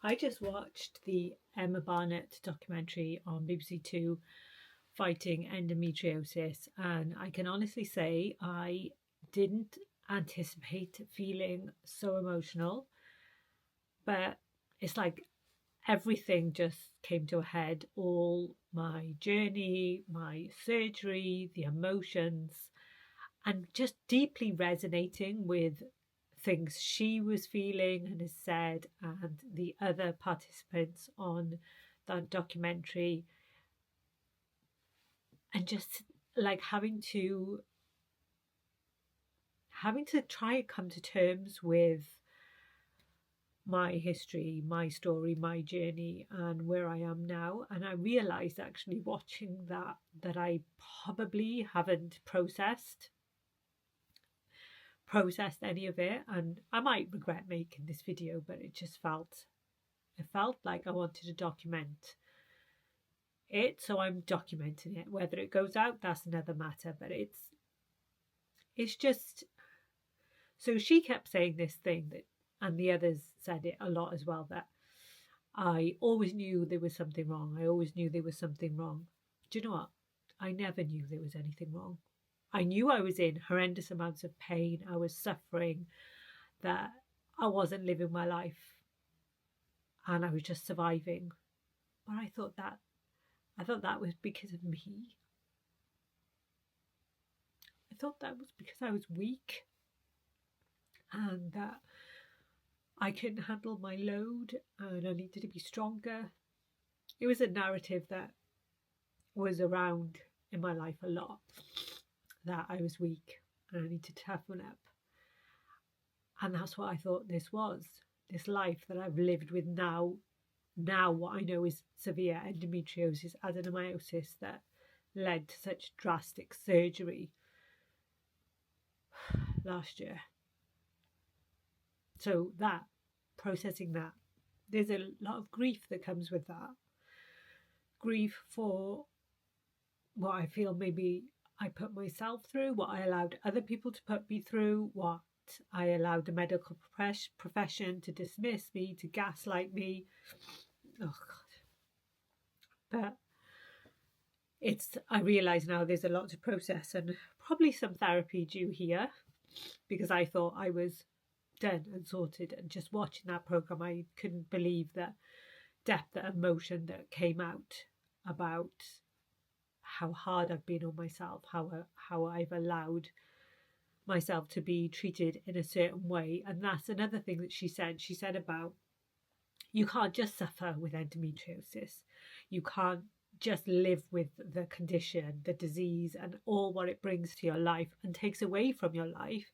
I just watched the Emma Barnett documentary on BBC Two, Fighting Endometriosis, and I can honestly say I didn't anticipate feeling so emotional, but it's like everything just came to a head. All my journey, my surgery, the emotions, and just deeply resonating with things she was feeling and has said, and the other participants on that documentary, and just like having to try and come to terms with my history, my story, my journey, and where I am now. And I realized actually watching that I probably haven't processed any of it, and I might regret making this video, but it felt like I wanted to document it, so I'm documenting it. Whether it goes out, that's another matter, but it's just, so she kept saying this thing that, and the others said it a lot as well, that I always knew there was something wrong. I always knew there was something wrong. Do you know what? I never knew there was anything wrong. I knew I was in horrendous amounts of pain. I was suffering, that I wasn't living my life and I was just surviving. But I thought that was because of me. I thought that was because I was weak and that I couldn't handle my load and I needed to be stronger. It was a narrative that was around in my life a lot, that I was weak and I needed to toughen up. And that's what I thought this was, this life that I've lived with now. Now what I know is severe endometriosis adenomyosis that led to such drastic surgery last year. So that, processing that, there's a lot of grief that comes with that. Grief for what I feel maybe I put myself through, what I allowed other people to put me through, what I allowed the medical profession to dismiss me, to gaslight me. Oh God. But I realise now there's a lot to process, and probably some therapy due here, because I thought I was done and sorted, and just watching that programme I couldn't believe the depth of emotion that came out about how hard I've been on myself, how I've allowed myself to be treated in a certain way. And that's another thing that she said about, you can't just suffer with endometriosis, you can't just live with the condition, the disease and all what it brings to your life and takes away from your life,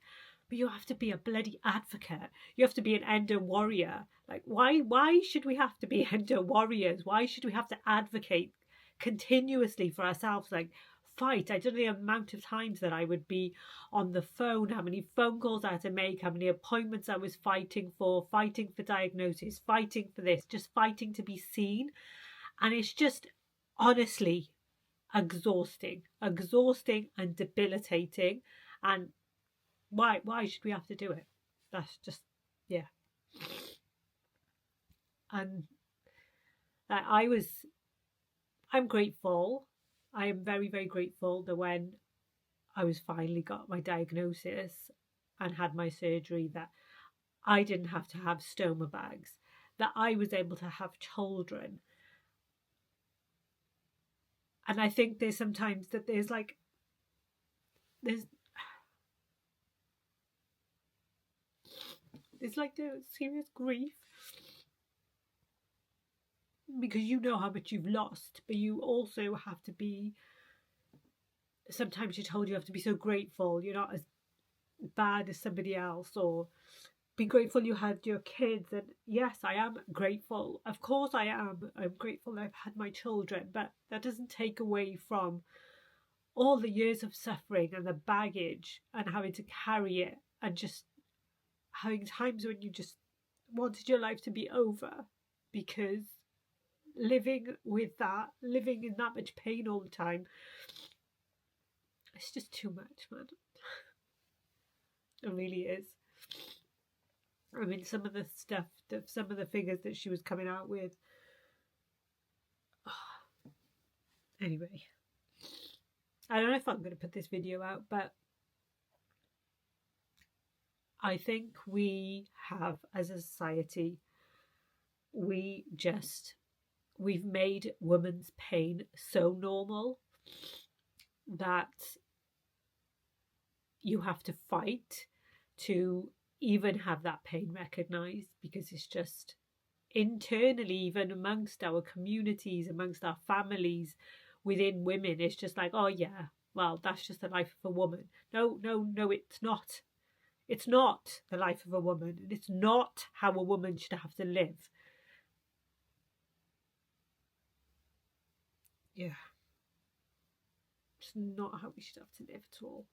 but you have to be a bloody advocate. You have to be an endo warrior. Like, why should we have to be endo warriors? Why should we have to advocate continuously for ourselves? Like, fight. I don't know the amount of times that I would be on the phone, how many phone calls I had to make, how many appointments I was fighting for diagnosis, fighting for this, just fighting to be seen. And it's just honestly exhausting and debilitating. And why should we have to do it? That's just, yeah. And I'm grateful. I am very, very grateful that when I was finally got my diagnosis and had my surgery, that I didn't have to have stoma bags, that I was able to have children. And I think there's sometimes that there's like the serious grief, because you know how much you've lost, but you also have to be, sometimes you're told you have to be so grateful you're not as bad as somebody else, or be grateful you had your kids. And yes, I am grateful, of course I am. I'm grateful that I've had my children, but that doesn't take away from all the years of suffering and the baggage and having to carry it, and just having times when you just wanted your life to be over, because living in that much pain all the time, it's just too much, man. It really is. I mean, some of the stuff, some of the figures that she was coming out with. Anyway, I don't know if I'm going to put this video out, but I think we have, as a society, we've made women's pain so normal that you have to fight to even have that pain recognized, because it's just internally, even amongst our communities, amongst our families, within women, it's just like, oh yeah, well, that's just the life of a woman. No, it's not. It's not the life of a woman, and it's not how a woman should have to live. Yeah. It's not how we should have to live at all.